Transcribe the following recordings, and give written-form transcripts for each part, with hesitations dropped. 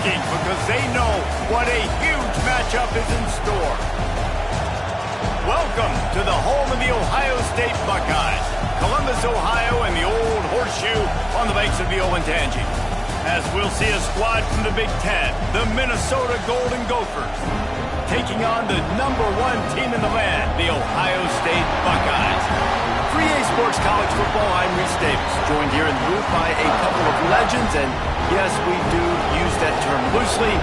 looking because they know what a huge matchup is in store. Welcome to the home of the Ohio State Buckeyes, Columbus, Ohio, and the old horseshoe on the banks of the Ncaa. As we'll see a squad from the Big Ten, the Minnesota Golden Gophers, taking on the #1 team in the land, the Ohio State Buckeyes. 3A Sports College Football, I'm Reese Davis, joined here in the booth by a couple of legends, and yes, we do use that term loosely.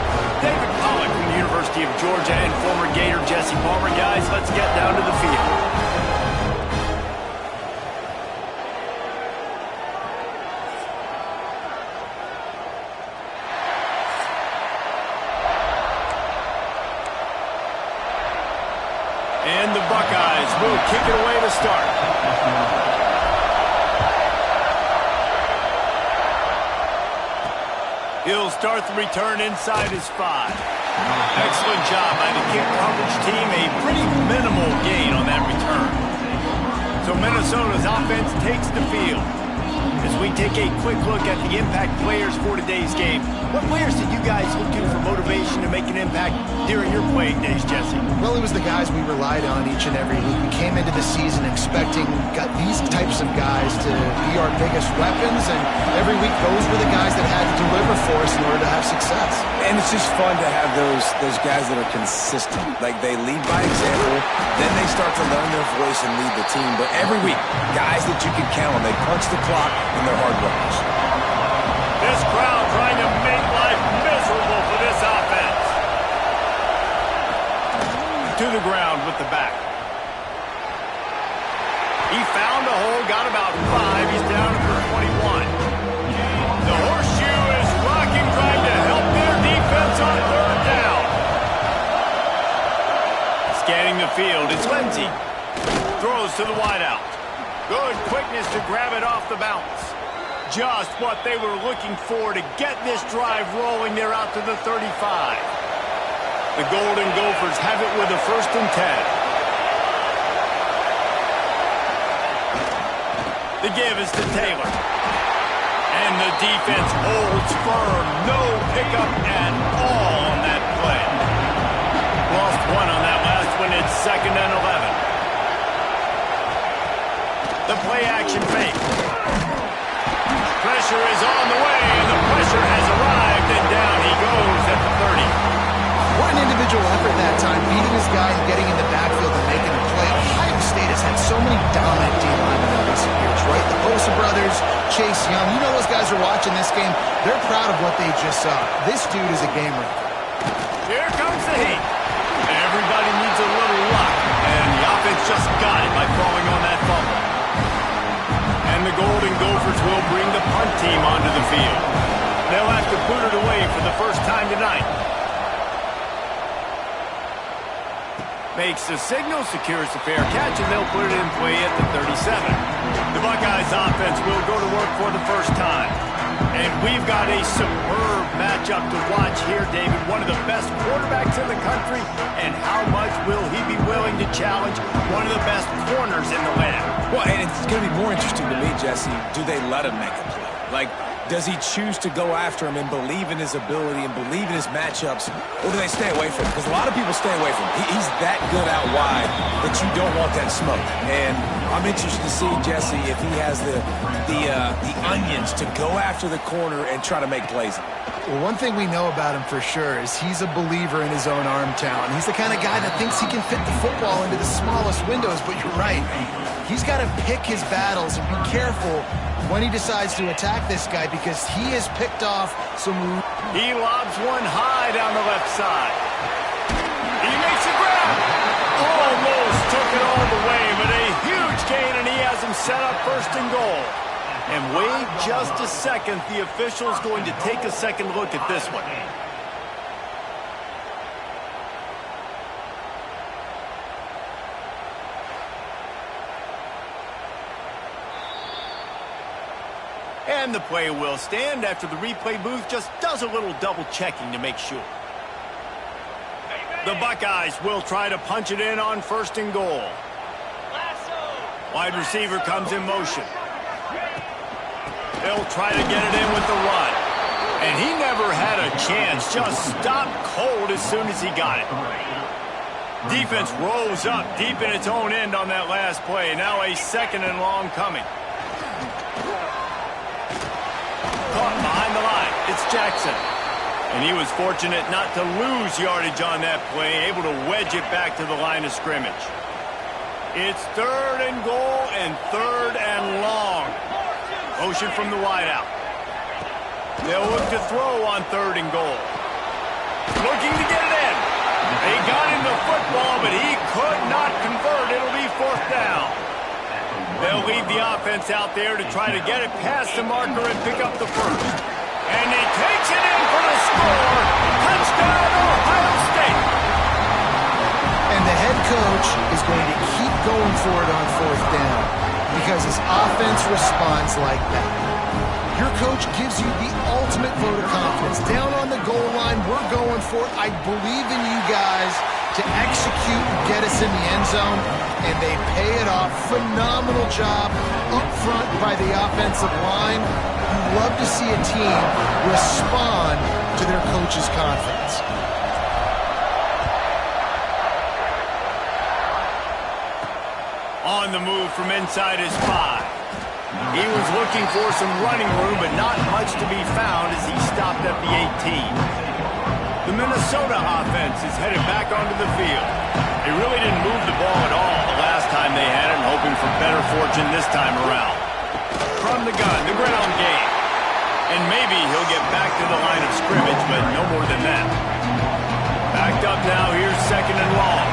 David Pollack from the University of Georgia and former Gator Jesse Palmer. Guys, let's get down to the field. And the Buckeyes will kick it away to start. He'll start the return inside his 5. Excellent job by the kick coverage team. A pretty minimal gain on that return. So Minnesota's offense takes the field. As we take a quick look at the impact players for today's game, what players did you guys look to for motivation to make an impact during your playing days, Jesse? Well, it was the guys we relied on each and every week. We came into the season expecting these types of guys to be our biggest weapons, and every week those were the guys that had to deliver for us in order to have success. And it's just fun to have those guys that are consistent. Like, they lead by example, then they start to learn their voice and lead the team. But every week, guys that you can count on, they punch the clock and they're hard workers. This crowd trying to make life miserable for this offense. To the ground with the back. He found a hole, got about 5. He's down for 21. The horseshoe is rocking, trying to help their defense on 3rd down. Scanning the field, it's Lindsey. Throws to the wideout. Good quickness to grab it off the bounce. Just what they were looking for to get this drive rolling. They're out to the 35. The Golden Gophers have it with a 1st and 10. The give is to Taylor. And the defense holds firm. No pickup at all on that play. Lost 1 on that last one. It's 2nd and 11. The play action fake. Pressure is on the way, and the pressure has arrived, and down he goes at the 30. What an individual effort that time, beating his guy and getting in the backfield and making a play. Ohio State has had so many dominant D-linemen in recent years, right? The Bosa brothers, Chase Young, you know those guys are watching this game. They're proud of what they just saw. This dude is a game wrecker. Here comes the heat. Everybody needs a little luck, and the offense just got it by falling on that fumble. And the Golden Gophers will bring the punt team onto the field. They'll have to put it away for the first time tonight. Makes the signal, secures the fair catch, and they'll put it in play at the 37. The Buckeyes offense will go to work for the first time. And we've got a superb matchup to watch here, David. One of the best quarterbacks in the country, and how much will he be willing to challenge one of the best corners in the land? Well, and it's going to be more interesting to me, Jesse, do they let him make a play? Like, does he choose to go after him and believe in his ability and believe in his matchups, or do they stay away from him? Because a lot of people stay away from him. He's that good out wide that you don't want that smoke. And I'm interested to see, Jesse, if he has the onions to go after the corner and try to make plays. Well, one thing we know about him for sure is he's a believer in his own arm talent. He's the kind of guy that thinks he can fit the football into the smallest windows, but you're right. He's got to pick his battles and be careful when he decides to attack this guy, because he has picked off some... He lobs one high down the left side. He makes a grab. Almost took it all the way, but a huge gain, and he has him set up 1st and goal. And wait just a second. The official's going to take a second look at this one. And the play will stand after the replay booth just does a little double checking to make sure. The Buckeyes will try to punch it in on 1st and goal. Wide receiver comes in motion. They'll try to get it in with the run. And he never had a chance. Just stopped cold as soon as he got it. Defense rose up deep in its own end on that last play. Now a 2nd and long coming. Caught behind the line. It's Jackson. And he was fortunate not to lose yardage on that play, able to wedge it back to the line of scrimmage. It's 3rd and goal and 3rd and long. Motion from the wideout. They'll look to throw on 3rd and goal. Looking to get it in. They got him the football, but he could not convert. It'll be 4th down. They'll leave the offense out there to try to get it past the marker and pick up the 1st. And he takes it in for the score. Touchdown, Ohio State. And the head coach is going to keep going for it on 4th down because his offense responds like that. Your coach gives you the ultimate vote of confidence. Down on the goal line, we're going for it. I believe in you guys to execute and get us in the end zone, and they pay it off. Phenomenal job up front by the offensive line. You love to see a team respond to their coach's confidence. On the move from inside his 5. He was looking for some running room, but not much to be found as he stopped at the 18. The Minnesota offense is headed back onto the field. They really didn't move the ball at all the last time they had it, hoping for better fortune this time around. From the gun, the ground game. And maybe he'll get back to the line of scrimmage, but no more than that. Backed up now, here's 2nd and long.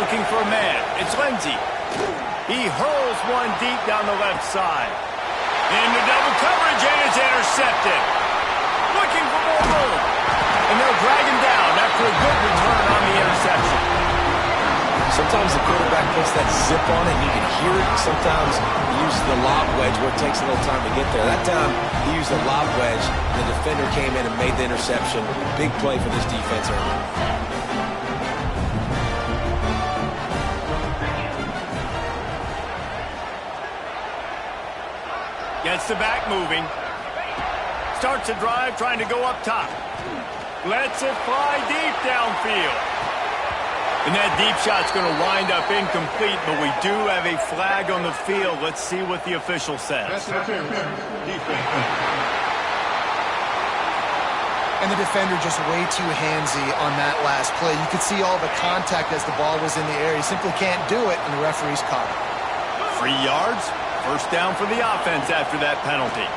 Looking for a man, it's Lindsey. He hurls one deep down the left side. Into double coverage, and it's intercepted. Looking for more room. And they'll drag him down after a good return on the interception. Sometimes the quarterback puts that zip on it, you can hear it. Sometimes he uses the lob wedge where it takes a little time to get there. That time, he used the lob wedge. The defender came in and made the interception. Big play for this defense early. Gets the back moving. Starts a drive trying to go up top. Lets it fly deep downfield. And that deep shot's going to wind up incomplete, but we do have a flag on the field. Let's see what the official says. And the defender just way too handsy on that last play. You could see all the contact as the ball was in the air. He simply can't do it, and the referee's caught it. 3 yards. 1st down for the offense after that penalty.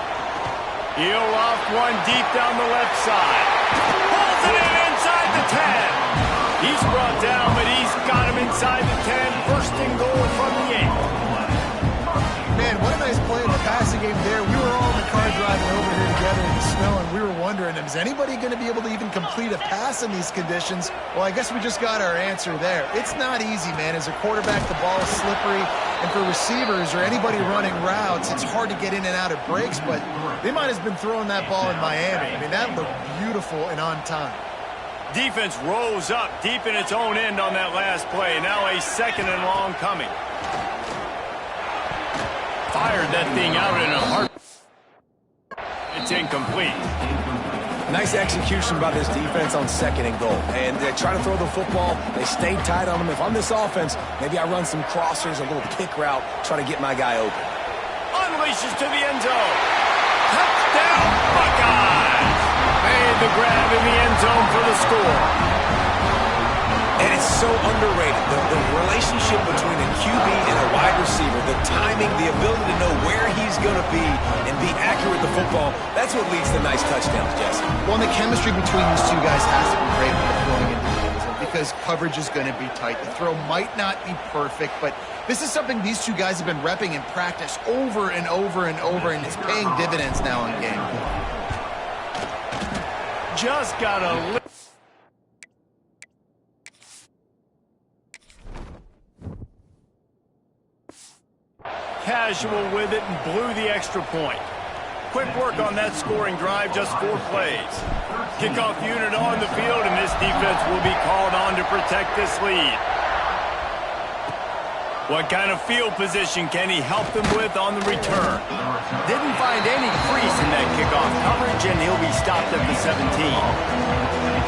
He'll loft one deep down the left side. Pulls it in inside the 10. He's brought down, but he's got him inside the 10. 1st and goal from the 8. Man, what a nice play in the passing game there. We were all in the car driving over here together in the snow, and we were wondering, is anybody going to be able to even complete a pass in these conditions? Well, I guess we just got our answer there. It's not easy, man. As a quarterback, the ball is slippery, and for receivers or anybody running routes, it's hard to get in and out of breaks, but they might have been throwing that ball in Miami. I mean, that looked beautiful and on time. Defense rose up deep in its own end on that last play. Now a 2nd and long coming. Fired that thing out in a heart. It's incomplete. Nice execution by this defense on 2nd and goal. And they try to throw the football. They stayed tight on him. If I'm this offense, maybe I run some crossers, a little pick route, try to get my guy open. Unleashes to the end zone. Touchdown, Buckeyes! Made the grab in the end zone for the score. And it's so underrated. The relationship between a QB and a wide receiver, the timing, the ability to know where he's going to be and be accurate with the football, that's what leads to nice touchdowns, Jesse. Well, and the chemistry between these two guys has to be great when they're throwing into the end zone because coverage is going to be tight. The throw might not be perfect, but this is something these two guys have been repping in practice over and over and over, and it's paying dividends now in game. Just got a casual with it and blew the extra point. Quick work on that scoring drive, just 4 plays. Kickoff unit on the field, and this defense will be called on to protect this lead. What kind of field position can he help them with on the return? Didn't find any crease in that kickoff coverage, and he'll be stopped at the 17.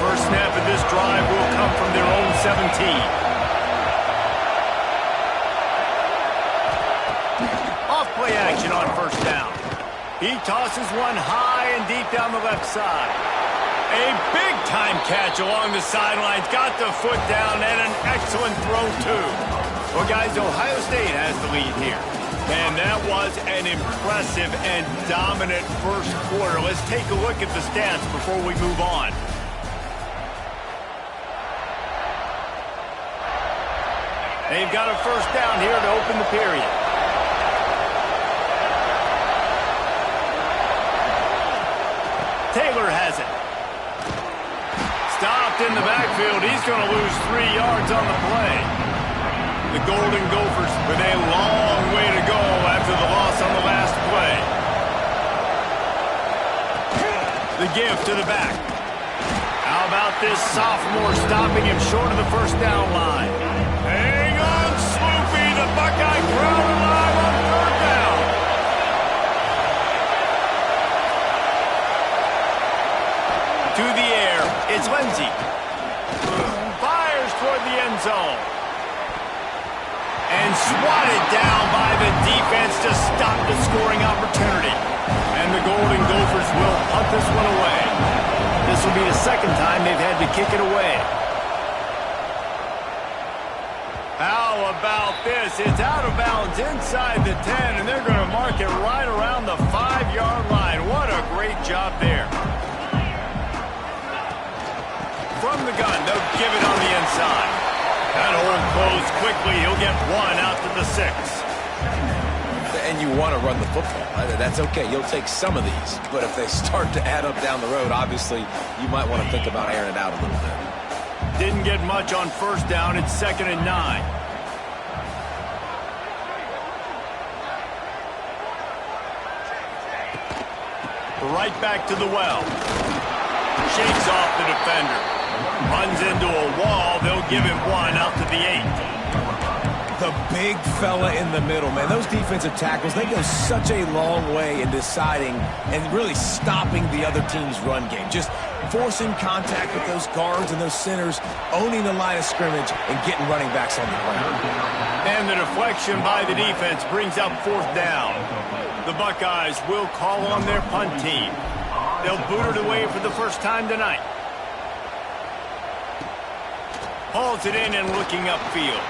First snap of this drive will come from their own 17. Off play action on first down. He tosses one high and deep down the left side. A big-time catch along the sidelines. Got the foot down and an excellent throw, too. Well, guys, Ohio State has the lead here. And that was an impressive and dominant first quarter. Let's take a look at the stats before we move on. They've got a first down here to open the period. Taylor has it. Stopped in the backfield. He's going to lose 3 yards on the play. The Golden Gophers with a long way to go after the loss on the last play. The give to the back. How about this sophomore stopping him short of the first down line? Hang on, Sloopy. The Buckeye crowd alive on third down. To the air, it's Lindsey. Fires toward the end zone. And swatted down by the defense to stop the scoring opportunity. And the Golden Gophers will punt this one away. This will be the second time they've had to kick it away. How about this? It's out of bounds inside the 10, and they're going to mark it right around the 5-yard line. What a great job there. From the gun, they'll give it on the inside. That hole closed quickly. He'll get one out to the 6. And you want to run the football. That's okay. You'll take some of these. But if they start to add up down the road, obviously, you might want to think about airing it out a little bit. Didn't get much on first down. It's 2nd and 9. Right back to the well. Shakes off the defender. Runs into a wall. They'll give him one out to the 8. The big fella in the middle, man. Those defensive tackles, they go such a long way in deciding and really stopping the other team's run game. Just forcing contact with those guards and those centers, owning the line of scrimmage, and getting running backs on the ground. And the deflection by the defense brings up 4th down. The Buckeyes will call on their punt team. They'll boot it away for the first time tonight. Hauls it in and looking upfield.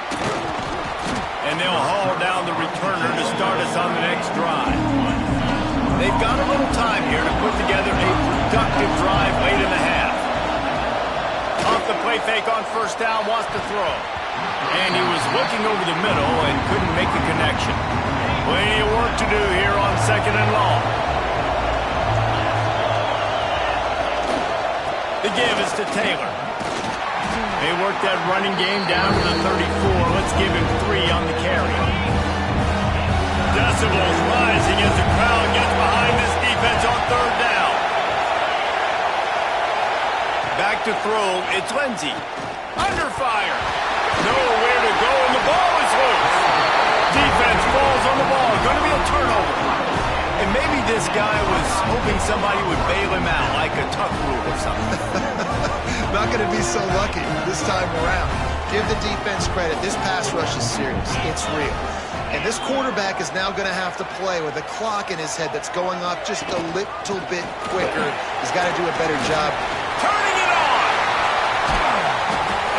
And they'll haul down the returner to start us on the next drive. They've got a little time here to put together a productive drive late in the half. Off the play fake on first down, wants to throw. And he was looking over the middle and couldn't make the connection. Plenty of work to do here on 2nd and long. The give is to Taylor. They work that running game down to the 34. Let's give him 3 on the carry. Decibels rising as the crowd gets behind this defense on 3rd down. Back to throw. It's Lindsey. Under fire. Nowhere to go, and the ball is loose. Defense falls on the ball. Going to be a turnover. And maybe this guy was hoping somebody would bail him out, like a tuck rule or something. Not going to be so lucky this time around. Give the defense credit. This pass rush is serious. It's real. And this quarterback is now going to have to play with a clock in his head that's going off just a little bit quicker. He's got to do a better job. Turning it on!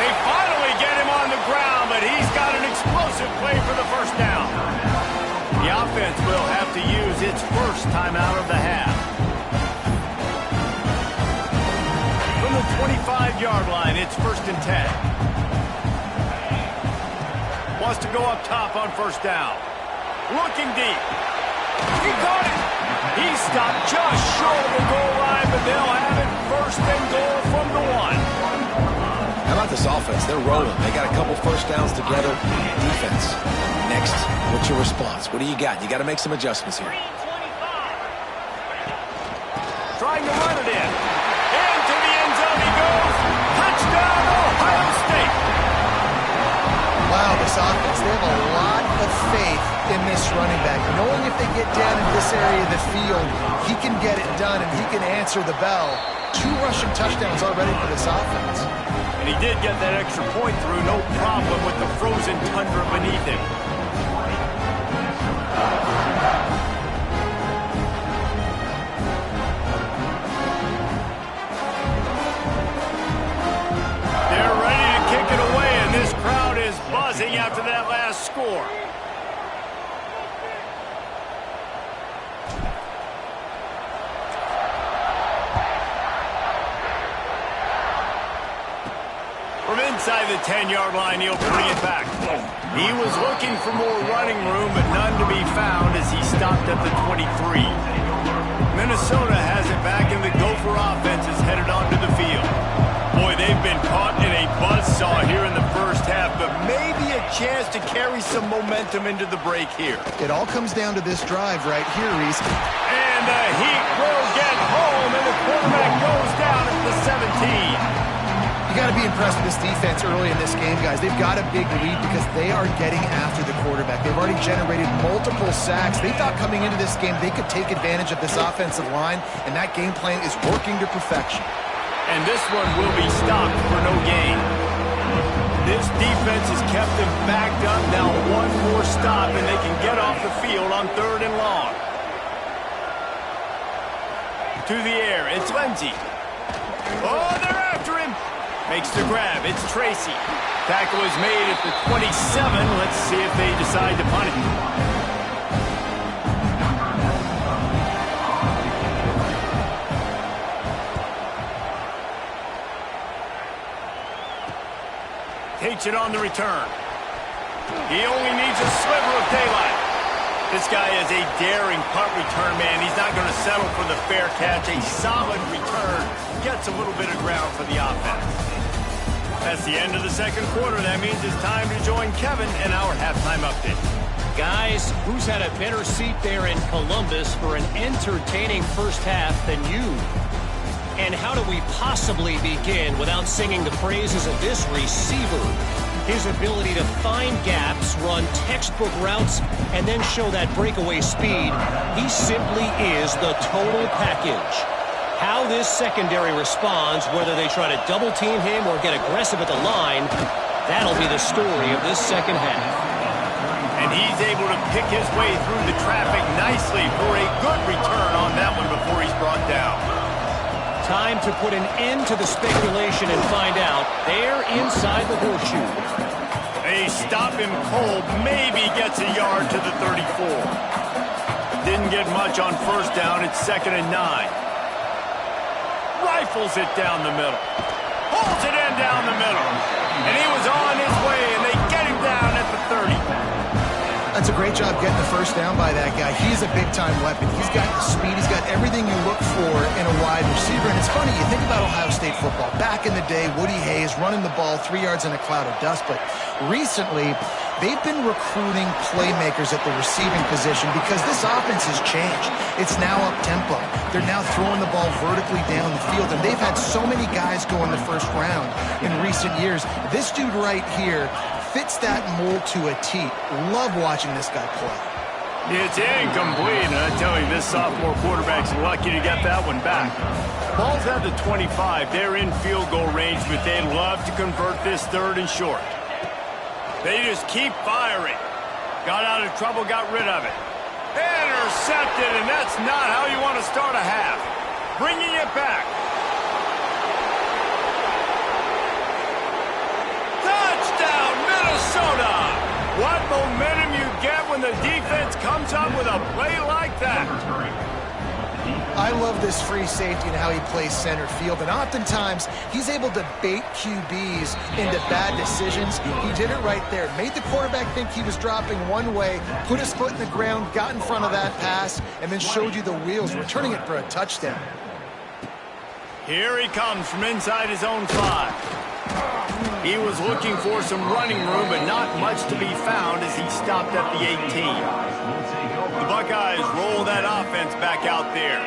They finally get him on the ground, but he's got an explosive play for the first down. The offense will have to use its first timeout of the half. From the 25-yard line, it's 1st and 10. Wants to go up top on first down. Looking deep. He caught it. He stopped just short of the goal line, but they'll have it 1st and goal from the 1. How about this offense? They're rolling. They got a couple first downs together. Defense. Next, what's your response? What do you got? You got to make some adjustments here. Trying to run it in. Into the end zone he goes. Touchdown, Ohio State. Wow, this offense, they have a lot in this running back, knowing if they get down in this area of the field, he can get it done and he can answer the bell. 2 rushing touchdowns already for this offense. And he did get that extra point through, no problem with the frozen tundra beneath him. They're ready to kick it away, and this crowd is buzzing after that last score. From inside the 10-yard line, he'll bring it back. He was looking for more running room, but none to be found as he stopped at the 23. Minnesota has it back, and the Gopher offense is headed onto the field. Boy, they've been caught in a buzzsaw here in the first half, but maybe a chance to carry some momentum into the break here. It all comes down to this drive right here, Reese. And the heat will get home, and the quarterback goes down at the 17. You got to be impressed with this defense early in this game, guys. They've got a big lead because they are getting after the quarterback. They've already generated multiple sacks. They thought coming into this game they could take advantage of this offensive line, and that game plan is working to perfection. And this one will be stopped for no gain. This defense has kept them backed up. Now one more stop, and they can get off the field on 3rd and long. To the air, it's Lindsey. Oh, they're after him. Makes the grab. It's Tracy. Tackle is made at the 27. Let's see if they decide to punt it. Takes it on the return. He only needs a sliver of daylight. This guy is a daring punt return man. He's not going to settle for the fair catch. A solid return. Gets a little bit of ground for the offense. That's the end of the second quarter. That means it's time to join Kevin in our halftime update. Guys, who's had a better seat there in Columbus for an entertaining first half than you? And how do we possibly begin without singing the praises of this receiver? His ability to find gaps, run textbook routes, and then show that breakaway speed. He simply is the total package. How this secondary responds, whether they try to double-team him or get aggressive at the line, that'll be the story of this second half. And he's able to pick his way through the traffic nicely for a good return on that one before he's brought down. Time to put an end to the speculation and find out. They're inside the horseshoe. They stop him cold, maybe gets a yard to the 34. Didn't get much on first down. It's 2nd and 9. Rifles it down the middle. Pulls it in down the middle. And he was on his way, and they get him down at the 30. That's a great job getting the first down by that guy. He's a big-time weapon. He's got the speed. He's got everything you look for in a wide receiver. And it's funny, you think about Ohio State football. Back in the day, Woody Hayes running the ball 3 yards in a cloud of dust. But recently, they've been recruiting playmakers at the receiving position because this offense has changed. It's now up-tempo. They're now throwing the ball vertically down the field, and they've had so many guys go in the first round in recent years. This dude right here fits that mold to a T. Love watching this guy play. It's incomplete, and I tell you, this sophomore quarterback's lucky to get that one back. Ball's at the 25. They're in field goal range, but they'd love to convert this 3rd and short. They just keep firing. Got out of trouble, got rid of it. Intercepted, and that's not how you want to start a half. Bringing it back. Touchdown, Minnesota! What momentum you get when the defense comes up with a play like that. I love this free safety and how he plays center field, and oftentimes he's able to bait QBs into bad decisions. He did it right there. Made the quarterback think he was dropping one way, put his foot in the ground, got in front of that pass, and then showed you the wheels, returning it for a touchdown. Here he comes from inside his own 5. He was looking for some running room, but not much to be found as he stopped at the 18. The Buckeyes roll that offense back out there.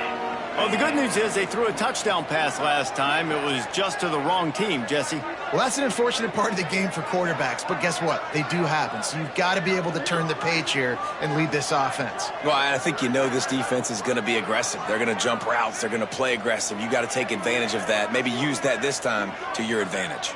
Well, the good news is they threw a touchdown pass last time. It was just to the wrong team, Jesse. Well, that's an unfortunate part of the game for quarterbacks, but guess what? They do happen, so you've got to be able to turn the page here and lead this offense. Well, I think this defense is going to be aggressive. They're going to jump routes. They're going to play aggressive. You got to take advantage of that. Maybe use that this time to your advantage.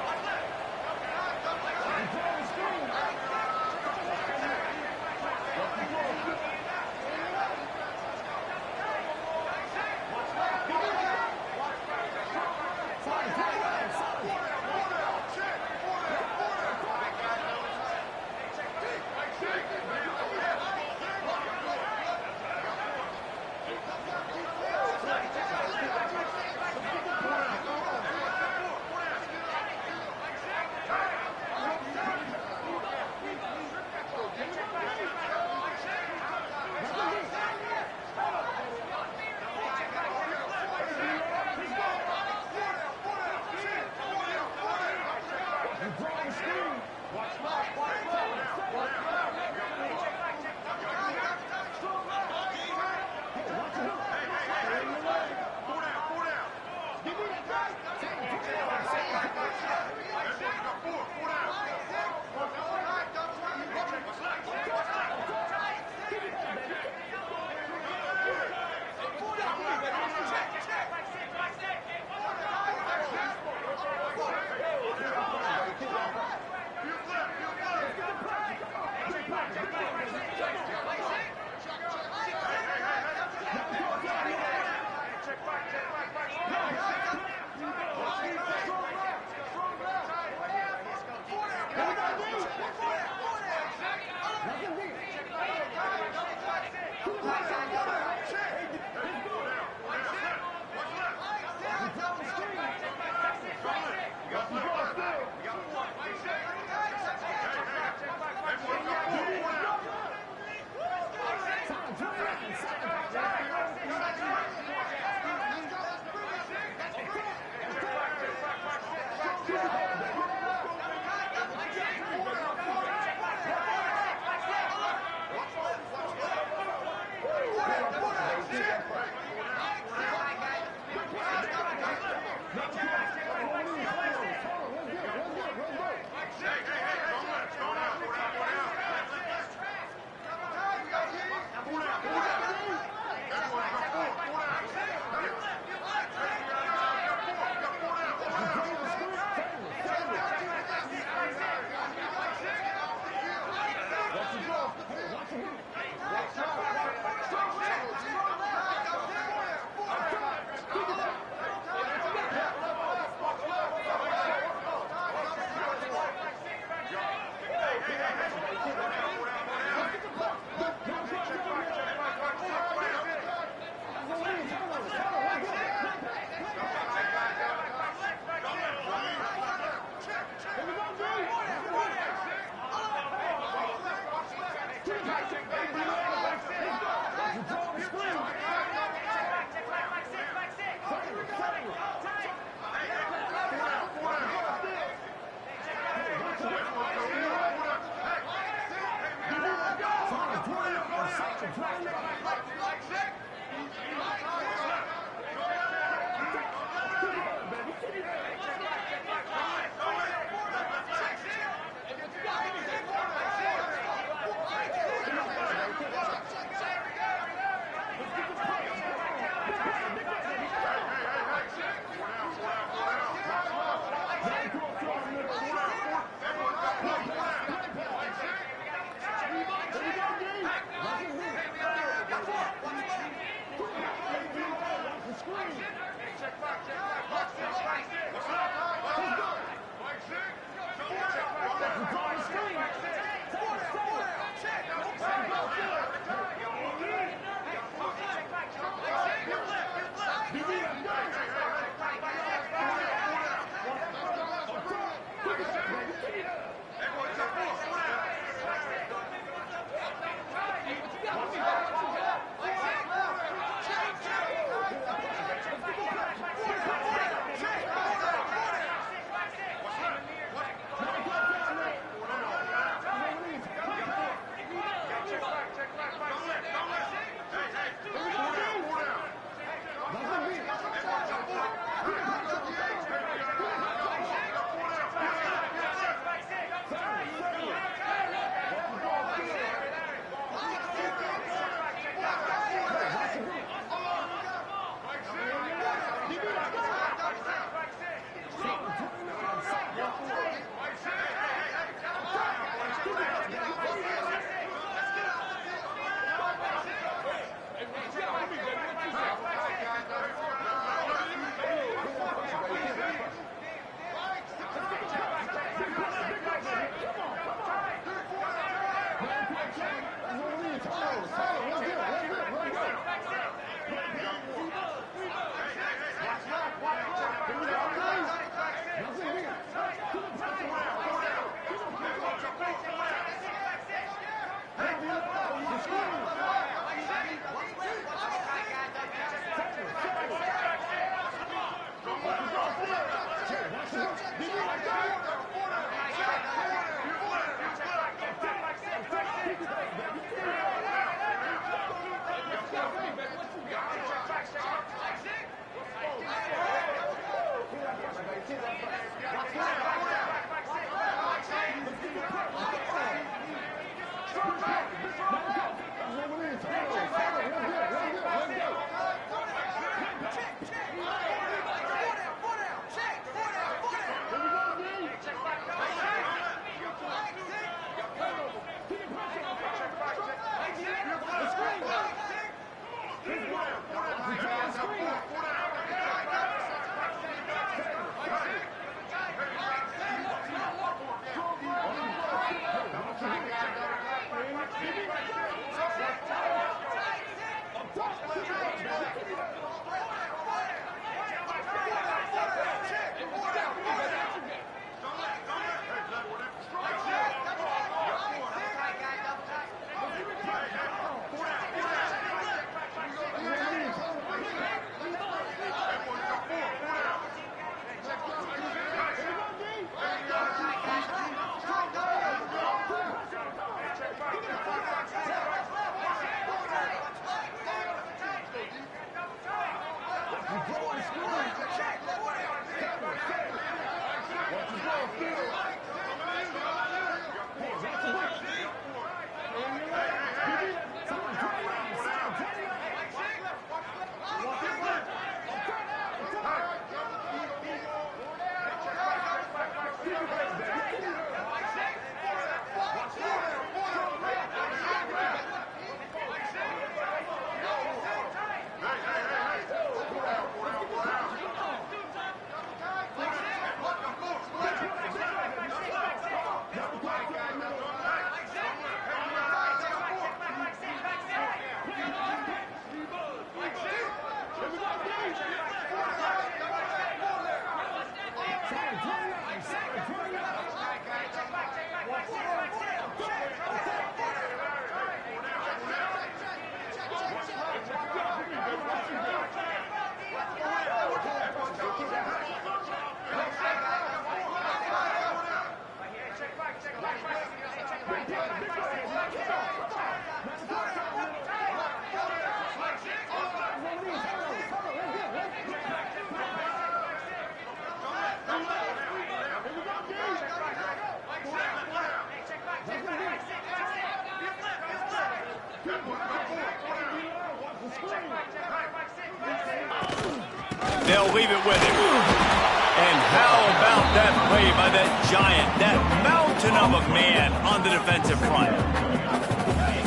They'll leave it with him. And how about that play by that giant, that mountain of a man on the defensive front?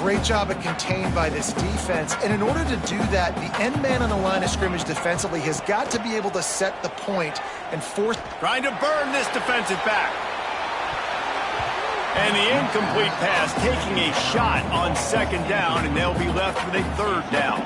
Great job of contained by this defense. And in order to do that, the end man on the line of scrimmage defensively has got to be able to set the point and force... Trying to burn this defensive back. And the incomplete pass taking a shot on second down, and they'll be left with a third down.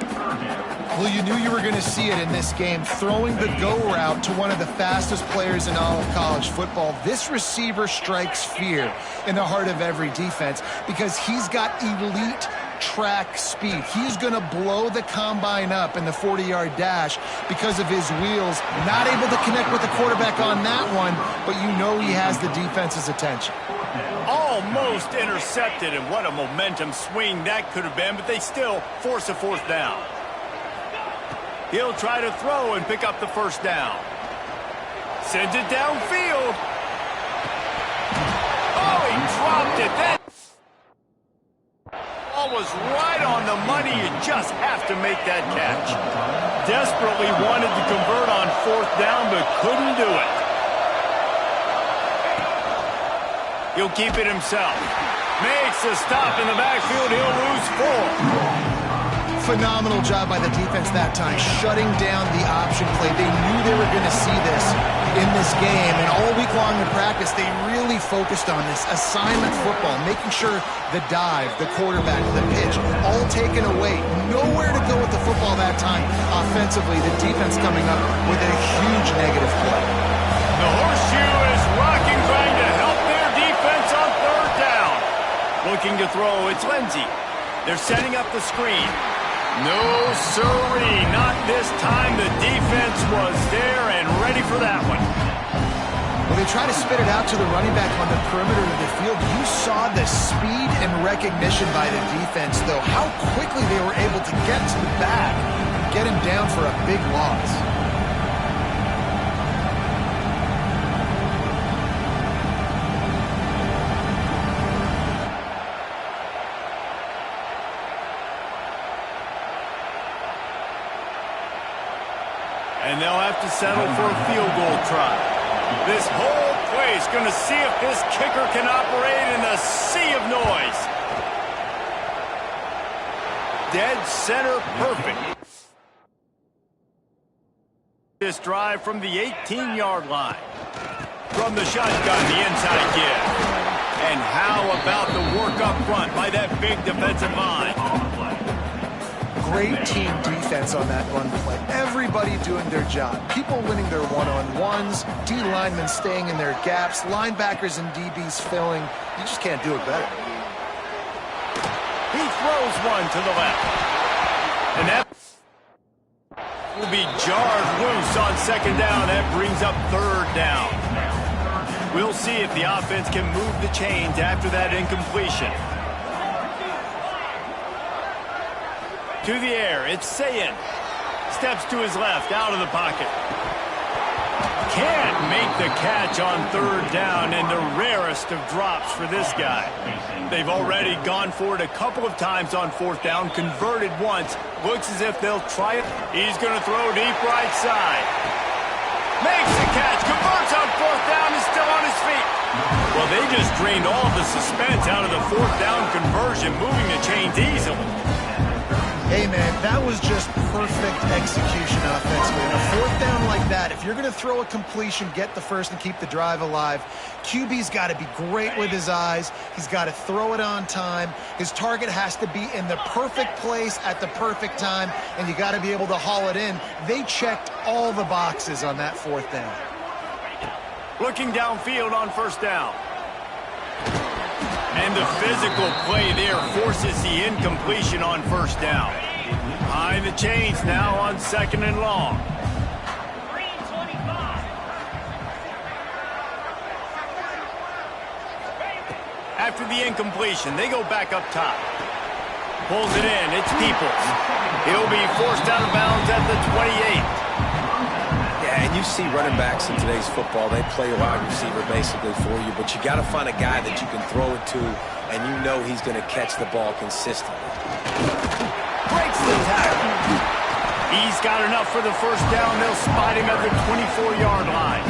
Well, you knew you were going to see it in this game, throwing the go route to one of the fastest players in all of college football. This receiver strikes fear in the heart of every defense because he's got elite track speed. He's going to blow the combine up in the 40-yard dash because of his wheels. Not able to connect with the quarterback on that one, but you know he has the defense's attention. Almost intercepted, and what a momentum swing that could have been, but they still force a fourth down. He'll try to throw and pick up the first down. Sends it downfield. Oh, he dropped it. That ball was right on the money. You just have to make that catch. Desperately wanted to convert on fourth down, but couldn't do it. He'll keep it himself. Makes a stop in the backfield. He'll lose 4. Phenomenal job by the defense that time, shutting down the option play. They knew they were going to see this in this game, and all week long in practice, they really focused on this assignment football, making sure the dive, the quarterback, the pitch, all taken away. Nowhere to go with the football that time offensively. The defense coming up with a huge negative play. The horseshoe is rocking, trying to help their defense on third down. Looking to throw, it's Lindsey. They're setting up the screen. No, sirree, not this time. The defense was there and ready for that one. When they try to spit it out to the running back on the perimeter of the field, you saw the speed and recognition by the defense, though. How quickly they were able to get to the back and get him down for a big loss. And they'll have to settle for a field goal try. This whole place going to see if this kicker can operate in the sea of noise. Dead center perfect. This drive from the 18-yard line. From the shotgun, the inside give. And how about the work up front by that big defensive line? Great team defense on that run play. Everybody doing their job. People winning their one-on-ones, D linemen staying in their gaps, linebackers and DBs filling. You just can't do it better. He throws one to the left. And that will be jarred loose on second down. That brings up third down. We'll see if the offense can move the chains after that incompletion. To the air, it's Ncaa. Steps to his left, out of the pocket. Can't make the catch on third down, and the rarest of drops for this guy. They've already gone for it a couple of times on fourth down, converted once. Looks as if they'll try it. He's going to throw deep right side. Makes the catch, converts on fourth down, is still on his feet. Well, they just drained all the suspense out of the fourth down conversion, moving the chains easily. Hey, man, that was just perfect execution offensively. On a fourth down like that, if you're going to throw a completion, get the first and keep the drive alive, QB's got to be great with his eyes. He's got to throw it on time. His target has to be in the perfect place at the perfect time, and you got to be able to haul it in. They checked all the boxes on that fourth down. Looking downfield on first down. And the physical play there forces the incompletion on first down. Behind the chains now on second and long. After the incompletion, they go back up top. Pulls it in, it's Peoples. He'll be forced out of bounds at the 28. Yeah, and you see running backs in today's football, they play a wide receiver basically for you, but you got to find a guy that you can throw it to, and you know he's going to catch the ball consistently. Breaks the tackle. He's got enough for the first down. They'll spot him at the 24-yard line.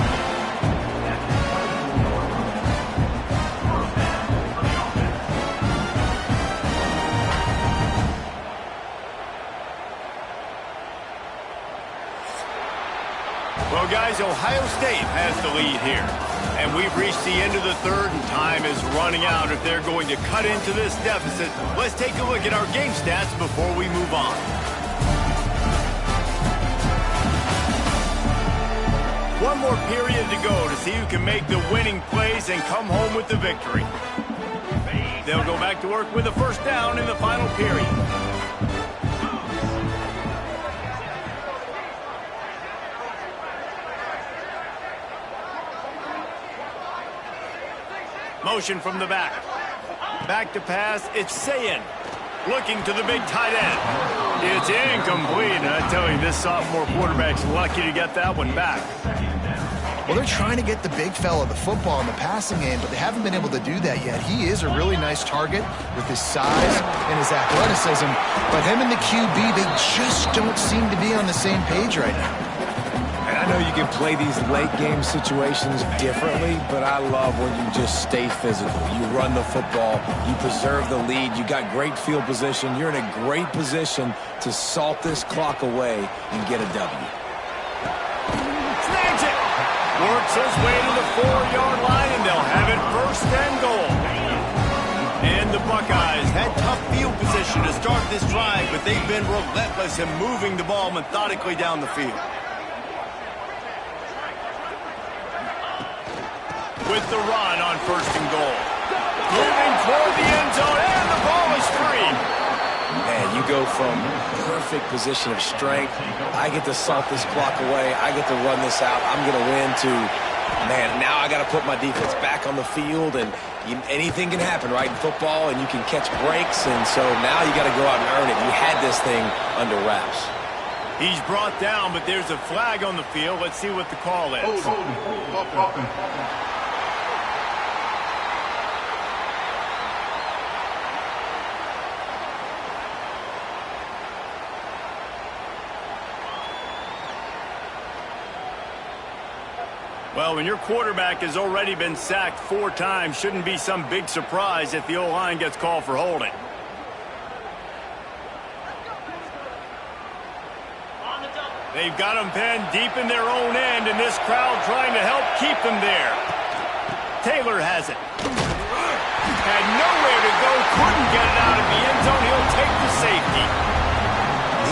Well, guys, Ohio State has the lead here. And we've reached the end of the third, and time is running out if they're going to cut into this deficit. Let's take a look at our game stats before we move on. One more period to go to see who can make the winning plays and come home with the victory. They'll go back to work with a first down in the final period. Motion from the back. Back to pass. It's Sayin. Looking to the big tight end. It's incomplete. And I tell you, this sophomore quarterback's lucky to get that one back. Well, they're trying to get the big fella the football in the passing game, but they haven't been able to do that yet. He is a really nice target with his size and his athleticism, but him and the QB, they just don't seem to be on the same page right now. I know you can play these late game situations differently, but I love when you just stay physical. You run the football, you preserve the lead, you got great field position, you're in a great position to salt this clock away and get a W. Snags it! Works his way to the 4-yard line, and they'll have it first and goal. And the Buckeyes had tough field position to start this drive, but they've been relentless in moving the ball methodically down the field. With the run on first and goal. Moving toward the end zone, and the ball is free. Man, you go from perfect position of strength. I get to salt this clock away. I get to run this out. I'm going to win to, man, now I got to put my defense back on the field, and anything can happen, right, in football, and you can catch breaks, and so now you got to go out and earn it. You had this thing under wraps. He's brought down, but there's a flag on the field. Let's see what the call is. Well, when your quarterback has already been sacked 4 times, shouldn't be some big surprise if the O-line gets called for holding. They've got them pinned deep in their own end, and this crowd trying to help keep them there. Taylor has it. Had nowhere to go, couldn't get it out of the end zone. He'll take the safety.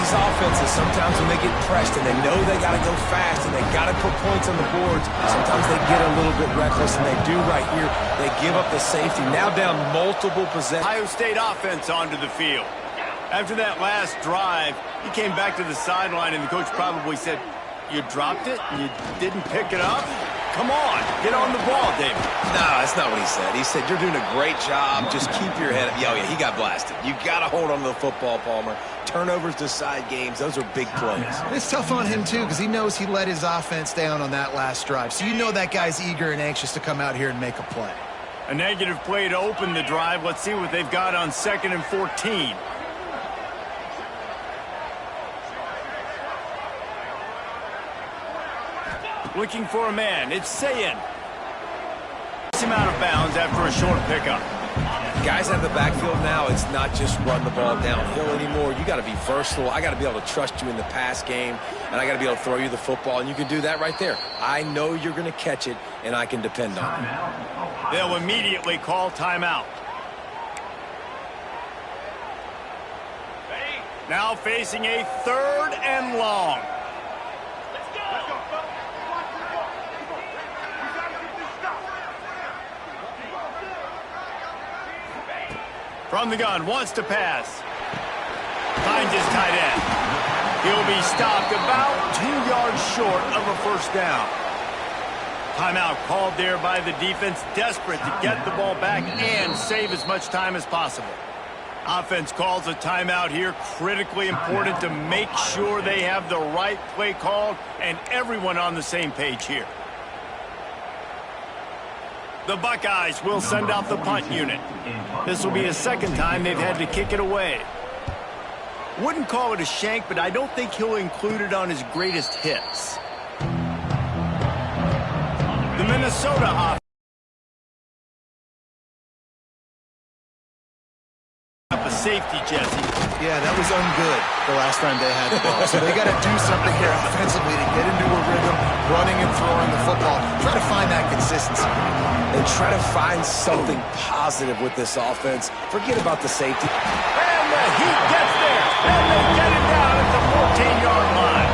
These offenses, sometimes when they get pressed and they know they got to go fast and they got to put points on the boards, sometimes they get a little bit reckless, and they do right here. They give up the safety. Now down multiple possessions. Ohio State offense onto the field. After that last drive, he came back to the sideline, and the coach probably said, "You dropped it? You didn't pick it up?" Come on, get on the ball, David. No, that's not what he said. He said, you're doing a great job. Just keep your head up. Oh, yeah, he got blasted. You got to hold on to the football, Palmer. Turnovers decide games. Those are big plays. It's tough on him, too, because he knows he let his offense down on that last drive. So you know that guy's eager and anxious to come out here and make a play. A negative play to open the drive. Let's see what they've got on 2nd and 14. Looking for a man. It's Ncaa. Him out of bounds after a short pickup. Guys out of the backfield now, it's not just run the ball downhill anymore. You got to be versatile. I got to be able to trust you in the pass game, and I got to be able to throw you the football, and you can do that right there. I know you're going to catch it, and I can depend on it. They'll immediately call timeout. Now facing a 3rd and long. From the gun, wants to pass. Finds his tight end. He'll be stopped about 2 yards short of a first down. Timeout called there by the defense, desperate to get the ball back and save as much time as possible. Offense calls a timeout here, critically important to make sure they have the right play called and everyone on the same page here. The Buckeyes will send out the punt unit. This will be the 2nd time they've had to kick it away. Wouldn't call it a shank, but I don't think he'll include it on his greatest hits. The Minnesota offense. A safety, Jesse. Yeah, that was ungood the last time they had the ball. So they got to do something here offensively to get into a rhythm, running and throwing the football. Try to find that consistency. And try to find something positive with this offense. Forget about the safety. And the Heat gets there. And they get it down at the 14-yard line.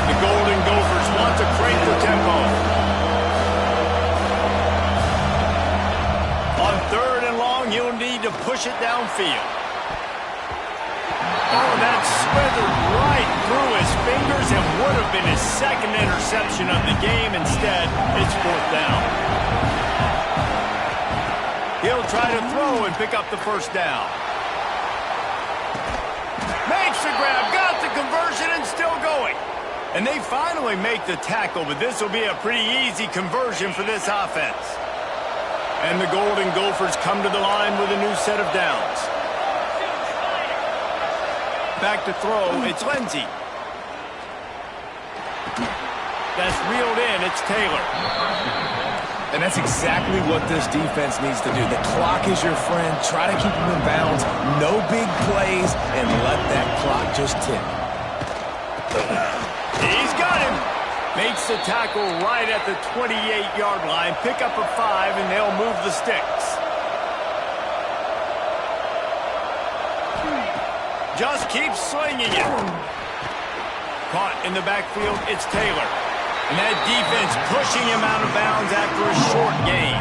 The Golden Gophers want to create the tempo. On 3rd and long, he'll need to push it downfield. Oh, that slithered right through his fingers and would have been his 2nd interception of the game. Instead, it's 4th down. He'll try to throw and pick up the first down. Makes the grab, got the conversion, and still going. And they finally make the tackle, but this will be a pretty easy conversion for this offense. And the Golden Gophers come to the line with a new set of downs. Back to throw, it's Ncaa. That's reeled in, it's Taylor. And that's exactly what this defense needs to do. The clock is your friend. Try to keep them in bounds. No big plays, and let that clock just tick. He's got him. Makes the tackle right at the 28-yard line. Pick up a 5, and they'll move the sticks. Just keeps slinging it. Caught in the backfield, it's Taylor. And that defense pushing him out of bounds after a short gain.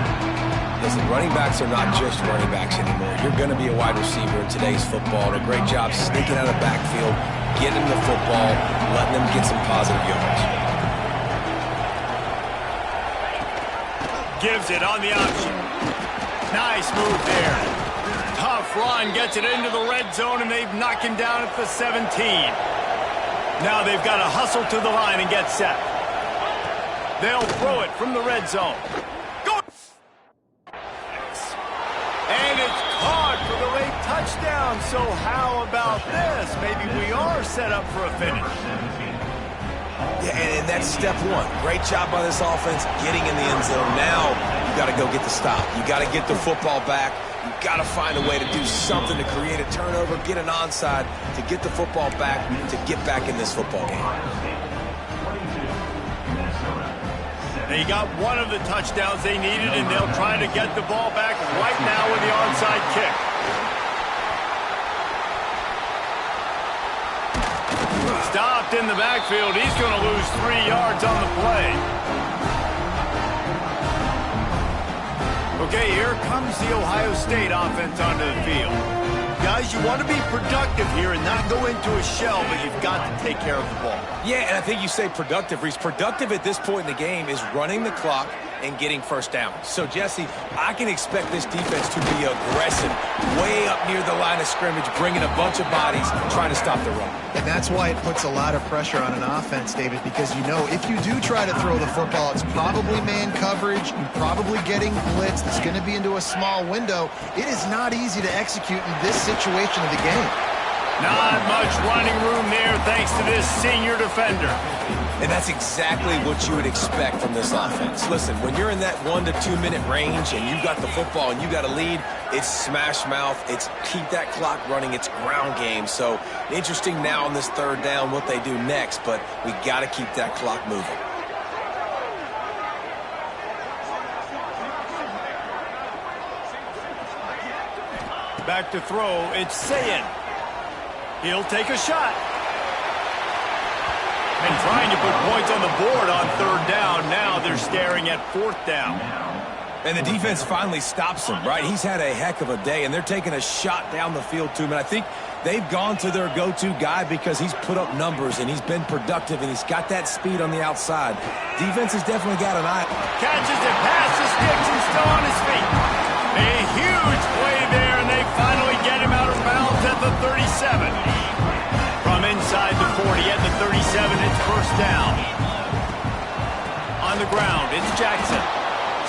Listen, running backs are not just running backs anymore. You're going to be a wide receiver in today's football. A great job sneaking out of the backfield, getting the football, letting them get some positive yards. Gives it on the option. Nice move there. Tough run, gets it into the red zone, and they've knocked him down at the 17. Now they've got to hustle to the line and get set. They'll throw it from the red zone. Go! And it's caught for the late touchdown. So how about this? Maybe we are set up for a finish. Yeah, and that's step 1. Great job by this offense getting in the end zone. Now you got to go get the stop. You got to get the football back. You got to find a way to do something to create a turnover, get an onside, to get the football back, to get back in this football game. They got one of the touchdowns they needed, and they'll try to get the ball back right now with the onside kick. Stopped in the backfield. He's going to lose 3 yards on the play. Okay, here comes the Ohio State offense onto the field. Guys, you want to be productive here and not go into a shell, but you've got to take care of the ball. Yeah, and I think you say productive, Reese. Productive at this point in the game is running the clock and getting first down. So, Jesse, I can expect this defense to be aggressive, way up near the line of scrimmage, bringing a bunch of bodies, trying to stop the run. And that's why it puts a lot of pressure on an offense, David, because you know if you do try to throw the football, it's probably man coverage, you're probably getting blitzed, it's going to be into a small window. It is not easy to execute in this situation of the game. Not much running room there thanks to this senior defender. And that's exactly what you would expect from this offense. Listen, when you're in that 1 to 2 minute range and you've got the football and you got a lead, it's smash mouth, it's keep that clock running, it's ground game. So interesting now on this third down what they do next, but we got to keep that clock moving. Back to throw, it's Ncaa. He'll take a shot. And trying to put points on the board on third down. Now they're staring at fourth down. And the defense finally stops him, right? He's had a heck of a day, and they're taking a shot down the field to him. And I think they've gone to their go-to guy because he's put up numbers, and he's been productive, and he's got that speed on the outside. Defense has definitely got an eye. Catches it past the sticks and still on his feet. A huge play there, and they finally get him out of bounds at the 37. From inside the 40 at the 37, it's first down. On the ground, it's Jackson.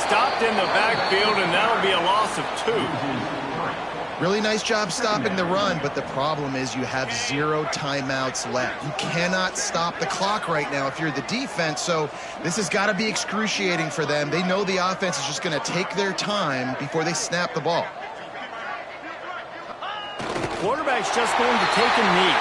Stopped in the backfield, and that'll be a loss of 2. Really nice job stopping the run, but the problem is you have 0 timeouts left. You cannot stop the clock right now if you're the defense, so this has got to be excruciating for them. They know the offense is just going to take their time before they snap the ball. Quarterback's just going to take a knee.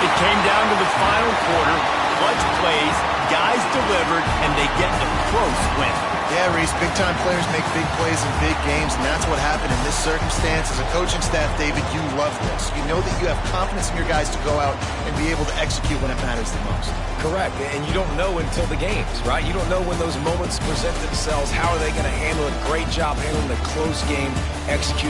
It came down to the final quarter. Clutch plays, guys delivered, and they get a close win. Yeah, Reese, big-time players make big plays in big games, and that's what happened in this circumstance. As a coaching staff, David, you love this. You know that you have confidence in your guys to go out and be able to execute when it matters the most. Correct, and you don't know until the games, right? You don't know when those moments present themselves. How are they going to handle it? Great job handling the close game, executing.